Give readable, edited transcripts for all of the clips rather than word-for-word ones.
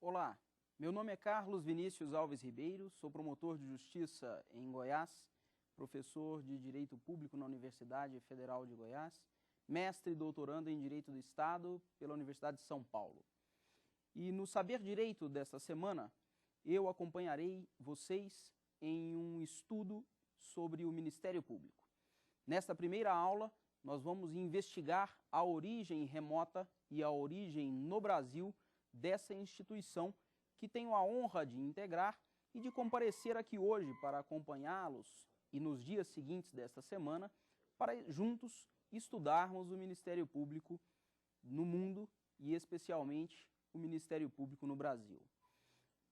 Olá, meu nome é Carlos Vinícius Alves Ribeiro, sou promotor de justiça em Goiás, professor de Direito Público na Universidade Federal de Goiás, mestre e doutorando em Direito do Estado pela Universidade de São Paulo. E no Saber Direito desta semana, eu acompanharei vocês em um estudo sobre o Ministério Público. Nesta primeira aula, nós vamos investigar a origem remota e a origem no Brasil dessa instituição que tenho a honra de integrar e de comparecer aqui hoje para acompanhá-los e nos dias seguintes desta semana para juntos estudarmos o Ministério Público no mundo e especialmente o Ministério Público no Brasil.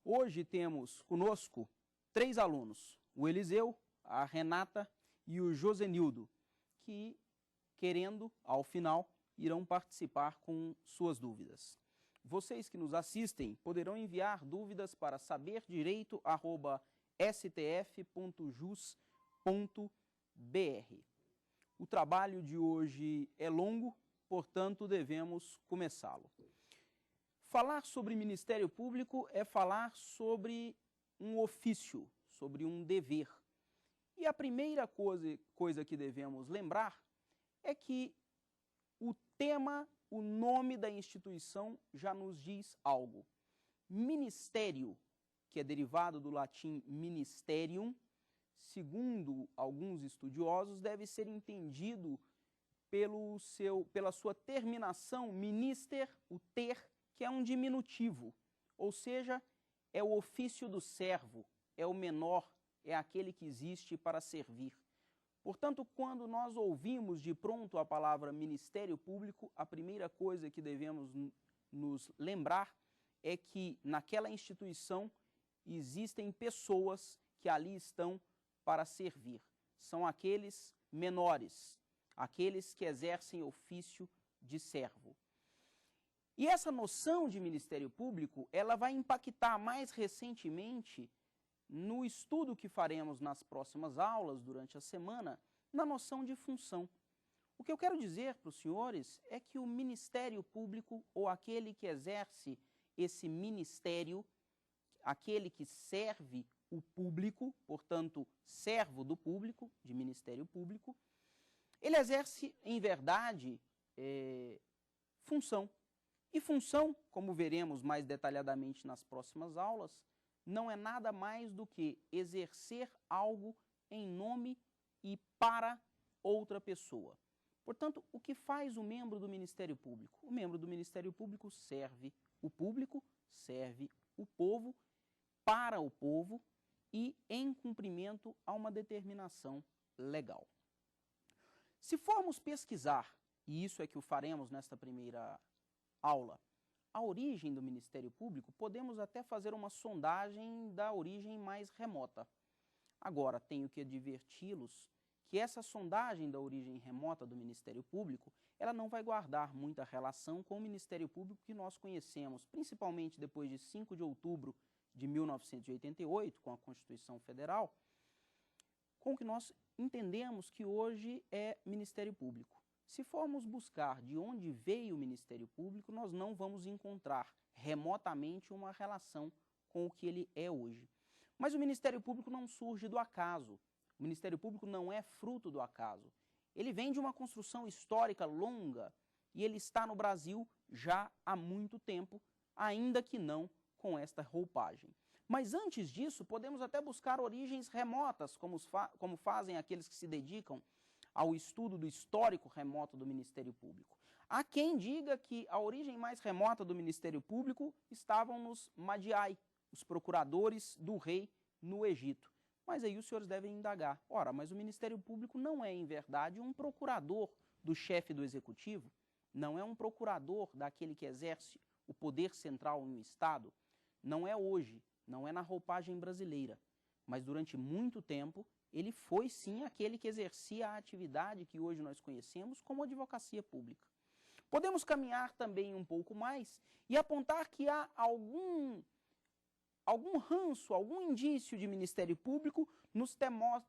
Hoje temos conosco 3 alunos, o Eliseu, a Renata e o Josenildo, que, querendo, ao final, irão participar com suas dúvidas. Vocês que nos assistem poderão enviar dúvidas para saberdireito@stf.jus.br. O trabalho de hoje é longo, portanto devemos começá-lo. Falar sobre Ministério Público é falar sobre um ofício, sobre um dever. E a primeira coisa que devemos lembrar é que o tema, o nome da instituição já nos diz algo. Ministério, que é derivado do latim ministerium, segundo alguns estudiosos, deve ser entendido pela sua terminação minister, o ter, que é um diminutivo, ou seja, é o ofício do servo, é o menor, é aquele que existe para servir. Portanto, quando nós ouvimos de pronto a palavra Ministério Público, a primeira coisa que devemos nos lembrar é que naquela instituição existem pessoas que ali estão para servir. São aqueles menores, aqueles que exercem ofício de servo. E essa noção de Ministério Público, ela vai impactar mais recentemente no estudo que faremos nas próximas aulas, durante a semana, na noção de função. O que eu quero dizer para os senhores é que o Ministério Público, ou aquele que exerce esse ministério, aquele que serve o público, portanto, servo do público, de Ministério Público, ele exerce, em verdade, função. E função, como veremos mais detalhadamente nas próximas aulas, não é nada mais do que exercer algo em nome e para outra pessoa. Portanto, o que faz o membro do Ministério Público? O membro do Ministério Público serve o público, serve o povo, para o povo e em cumprimento a uma determinação legal. Se formos pesquisar, e isso é que o faremos nesta primeira aula, a origem do Ministério Público, podemos até fazer uma sondagem da origem mais remota. Agora, tenho que adverti-los que essa sondagem da origem remota do Ministério Público, ela não vai guardar muita relação com o Ministério Público que nós conhecemos, principalmente depois de 5 de outubro de 1988, com a Constituição Federal, com o que nós entendemos que hoje é Ministério Público. Se formos buscar de onde veio o Ministério Público, nós não vamos encontrar remotamente uma relação com o que ele é hoje. Mas o Ministério Público não surge do acaso. O Ministério Público não é fruto do acaso. Ele vem de uma construção histórica longa e ele está no Brasil já há muito tempo, ainda que não com esta roupagem. Mas antes disso, podemos até buscar origens remotas, como fazem aqueles que se dedicam ao estudo do histórico remoto do Ministério Público. Há quem diga que a origem mais remota do Ministério Público estavam nos Madiai, os procuradores do rei no Egito. Mas aí os senhores devem indagar, ora, mas o Ministério Público não é, em verdade, um procurador do chefe do Executivo? Não é um procurador daquele que exerce o poder central no Estado? Não é hoje, não é na roupagem brasileira, mas durante muito tempo ele foi sim aquele que exercia a atividade que hoje nós conhecemos como advocacia pública. Podemos caminhar também um pouco mais e apontar que há algum ranço, algum indício de Ministério Público nos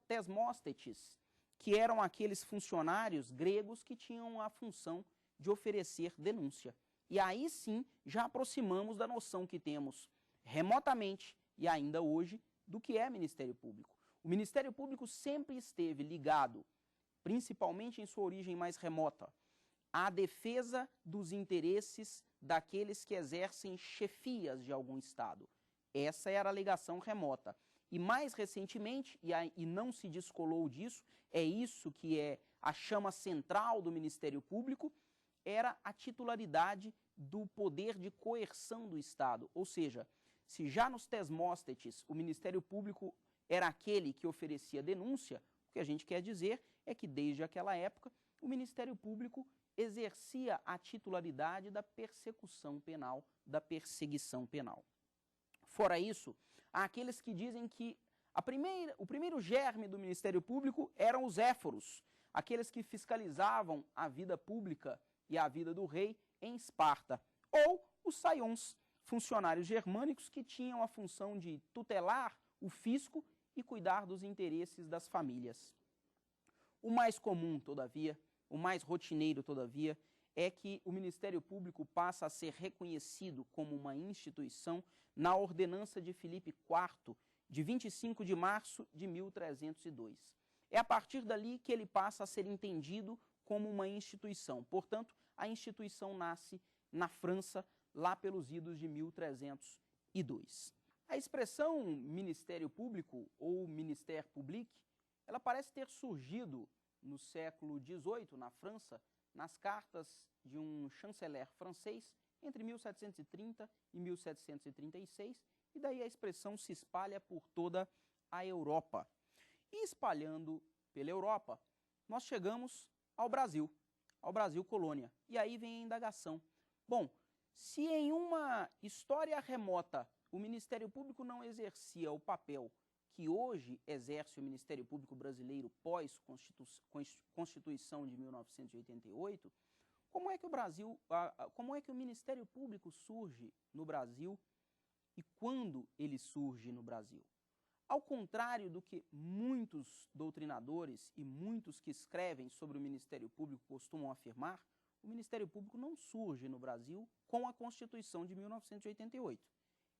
tesmóstetes, que eram aqueles funcionários gregos que tinham a função de oferecer denúncia. E aí sim já aproximamos da noção que temos remotamente e ainda hoje do que é Ministério Público. O Ministério Público sempre esteve ligado, principalmente em sua origem mais remota, à defesa dos interesses daqueles que exercem chefias de algum Estado. Essa era a ligação remota. E mais recentemente, e não se descolou disso, é isso que é a chama central do Ministério Público, era a titularidade do poder de coerção do Estado. Ou seja, se já nos Thesmóstetes o Ministério Público era aquele que oferecia denúncia, o que a gente quer dizer é que desde aquela época o Ministério Público exercia a titularidade da persecução penal, da perseguição penal. Fora isso, há aqueles que dizem que o primeiro germe do Ministério Público eram os éforos, aqueles que fiscalizavam a vida pública e a vida do rei em Esparta, ou os saions, funcionários germânicos que tinham a função de tutelar o fisco e cuidar dos interesses das famílias. O mais comum, todavia, o mais rotineiro, todavia, é que o Ministério Público passa a ser reconhecido como uma instituição na ordenança de Filipe IV, de 25 de março de 1302. É a partir dali que ele passa a ser entendido como uma instituição. Portanto, a instituição nasce na França, lá pelos idos de 1302. A expressão Ministério Público ou Ministère Public, ela parece ter surgido no século XVIII, na França, nas cartas de um chanceler francês entre 1730 e 1736, e daí a expressão se espalha por toda a Europa. E espalhando pela Europa, nós chegamos ao Brasil colônia. E aí vem a indagação. Bom, se em uma história remota o Ministério Público não exercia o papel que hoje exerce o Ministério Público brasileiro pós-Constituição de 1988, como é que o Ministério Público surge no Brasil e quando ele surge no Brasil? Ao contrário do que muitos doutrinadores e muitos que escrevem sobre o Ministério Público costumam afirmar, o Ministério Público não surge no Brasil com a Constituição de 1988.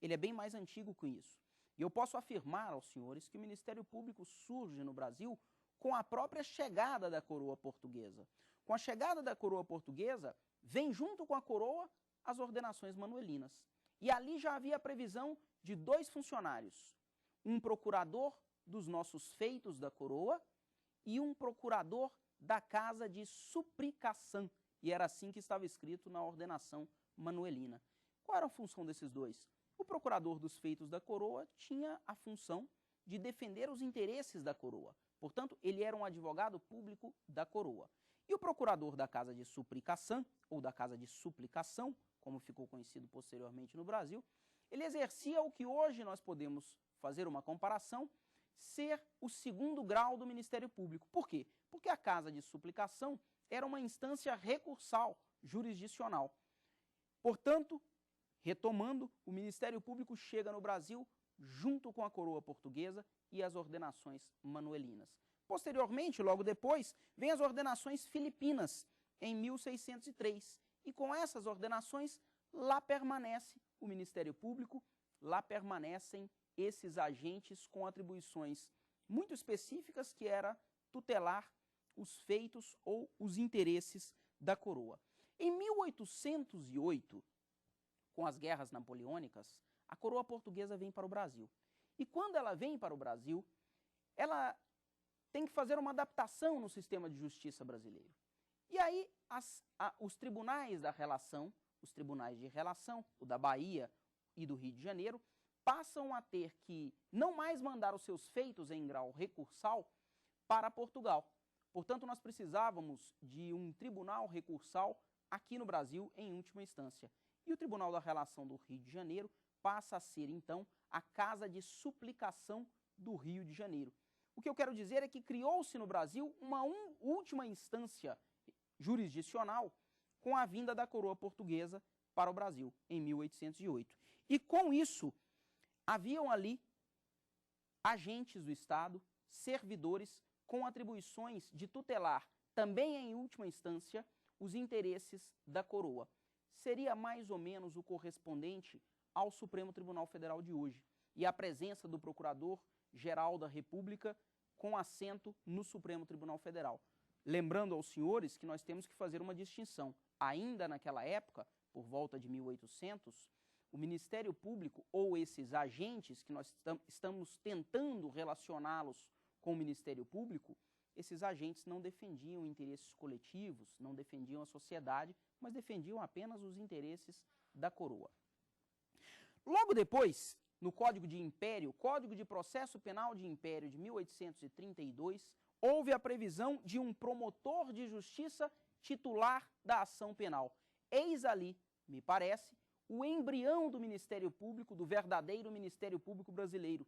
Ele é bem mais antigo que isso. E eu posso afirmar aos senhores que o Ministério Público surge no Brasil com a própria chegada da coroa portuguesa. Com a chegada da coroa portuguesa, vem junto com a coroa as ordenações manuelinas. E ali já havia a previsão de 2 funcionários, um procurador dos nossos feitos da coroa e um procurador da casa de suplicação. E era assim que estava escrito na ordenação manuelina. Qual era a função desses 2? O procurador dos feitos da coroa tinha a função de defender os interesses da coroa. Portanto, ele era um advogado público da coroa. E o procurador da casa de suplicação, ou da casa de suplicação, como ficou conhecido posteriormente no Brasil, ele exercia o que hoje nós podemos fazer uma comparação, ser o 2º grau do Ministério Público. Por quê? Porque a casa de suplicação era uma instância recursal, jurisdicional. Portanto, retomando, o Ministério Público chega no Brasil junto com a coroa portuguesa e as ordenações manuelinas. Posteriormente, logo depois, vem as ordenações filipinas, em 1603. E com essas ordenações, lá permanece o Ministério Público, lá permanecem esses agentes com atribuições muito específicas, que era tutelar os feitos ou os interesses da coroa. Em 1808, com as guerras napoleônicas, a coroa portuguesa vem para o Brasil. E quando ela vem para o Brasil, ela tem que fazer uma adaptação no sistema de justiça brasileiro. E aí os tribunais da relação, os tribunais de relação, o da Bahia e do Rio de Janeiro, passam a ter que não mais mandar os seus feitos em grau recursal para Portugal. Portanto, nós precisávamos de um tribunal recursal aqui no Brasil, em última instância. E o Tribunal da Relação do Rio de Janeiro passa a ser, então, a Casa de Suplicação do Rio de Janeiro. O que eu quero dizer é que criou-se no Brasil uma última instância jurisdicional com a vinda da coroa portuguesa para o Brasil, em 1808. E com isso, haviam ali agentes do Estado, servidores, com atribuições de tutelar, também em última instância, os interesses da coroa. seria mais ou menos o correspondente ao Supremo Tribunal Federal de hoje, e a presença do Procurador-Geral da República com assento no Supremo Tribunal Federal. Lembrando aos senhores que nós temos que fazer uma distinção. Ainda naquela época, por volta de 1800, o Ministério Público, ou esses agentes que nós estamos tentando relacioná-los com o Ministério Público, esses agentes não defendiam interesses coletivos, não defendiam a sociedade, mas defendiam apenas os interesses da coroa. Logo depois, no Código de Império, Código de Processo Penal de Império de 1832, houve a previsão de um promotor de justiça titular da ação penal. Eis ali, me parece, o embrião do Ministério Público, do verdadeiro Ministério Público brasileiro.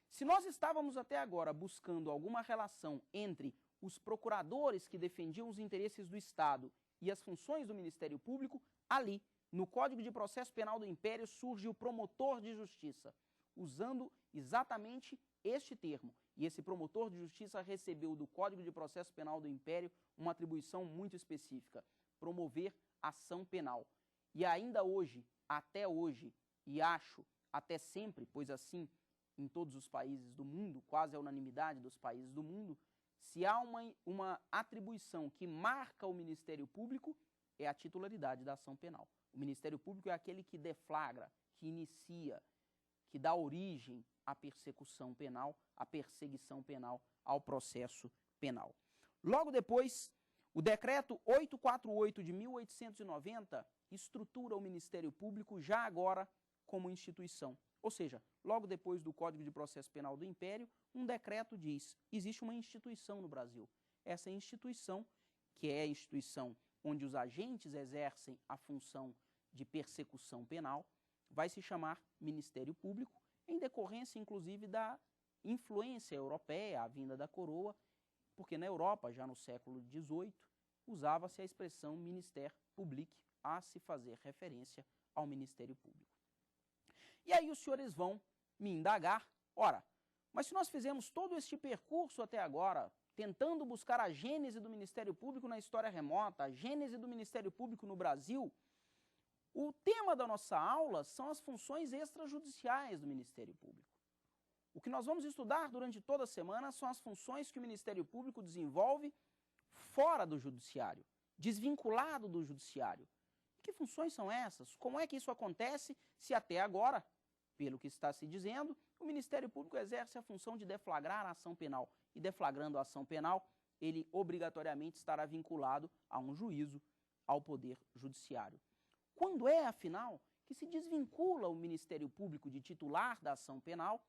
Se nós estávamos até agora buscando alguma relação entre os procuradores que defendiam os interesses do Estado e as funções do Ministério Público, ali, no Código de Processo Penal do Império, surge o promotor de justiça, usando exatamente este termo. E esse promotor de justiça recebeu do Código de Processo Penal do Império uma atribuição muito específica: promover ação penal. E ainda hoje, até hoje, e acho até sempre, pois assim em todos os países do mundo, quase a unanimidade dos países do mundo, se há uma atribuição que marca o Ministério Público, é a titularidade da ação penal. O Ministério Público é aquele que deflagra, que inicia, que dá origem à persecução penal, à perseguição penal, ao processo penal. Logo depois, o Decreto 848 de 1890 estrutura o Ministério Público já agora como instituição. Ou seja, logo depois do Código de Processo Penal do Império, um decreto diz: existe uma instituição no Brasil. Essa instituição, que é a instituição onde os agentes exercem a função de persecução penal, vai se chamar Ministério Público, em decorrência, inclusive, da influência europeia, a vinda da coroa, porque na Europa, já no século XVIII, usava-se a expressão Ministère Public a se fazer referência ao Ministério Público. E aí os senhores vão me indagar: ora, mas se nós fizemos todo este percurso até agora, tentando buscar a gênese do Ministério Público na história remota, a gênese do Ministério Público no Brasil, o tema da nossa aula são as funções extrajudiciais do Ministério Público. O que nós vamos estudar durante toda a semana são as funções que o Ministério Público desenvolve fora do Judiciário, desvinculado do Judiciário. Que funções são essas? Como é que isso acontece se até agora, pelo que está se dizendo, o Ministério Público exerce a função de deflagrar a ação penal? E deflagrando a ação penal, ele obrigatoriamente estará vinculado a um juízo, ao Poder Judiciário. Quando é, afinal, que se desvincula o Ministério Público de titular da ação penal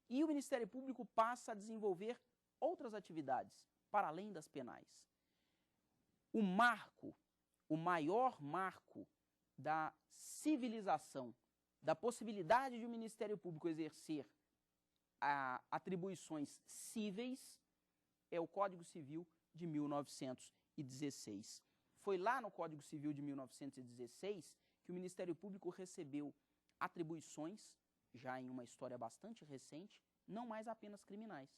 e o Ministério Público passa a desenvolver outras atividades, para além das penais? O marco, o maior marco da civilização, da possibilidade de o Ministério Público exercer atribuições cíveis, é o Código Civil de 1916. Foi lá no Código Civil de 1916 que o Ministério Público recebeu atribuições, já em uma história bastante recente, não mais apenas criminais.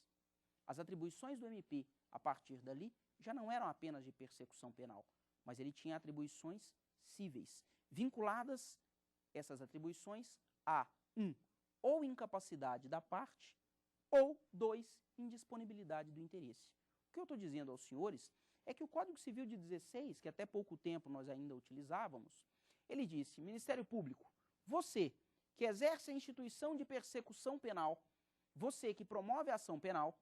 As atribuições do MP, a partir dali, já não eram apenas de persecução penal, mas ele tinha atribuições cíveis, vinculadas essas atribuições a 1. Ou incapacidade da parte, ou 2. Indisponibilidade do interesse. O que eu estou dizendo aos senhores é que o Código Civil de 16, que até pouco tempo nós ainda utilizávamos, ele disse: Ministério Público, você que exerce a instituição de persecução penal, você que promove a ação penal,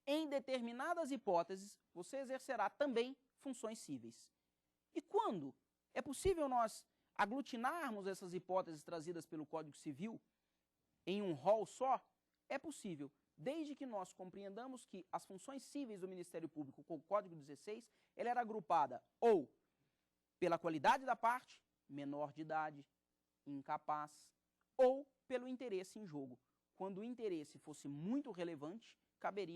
em determinadas hipóteses, você exercerá também funções cíveis. E quando é possível nós aglutinarmos essas hipóteses trazidas pelo Código Civil em um rol só? É possível, desde que nós compreendamos que as funções cíveis do Ministério Público com o Código 16, ela era agrupada ou pela qualidade da parte, menor de idade, incapaz, ou pelo interesse em jogo. Quando o interesse fosse muito relevante, caberia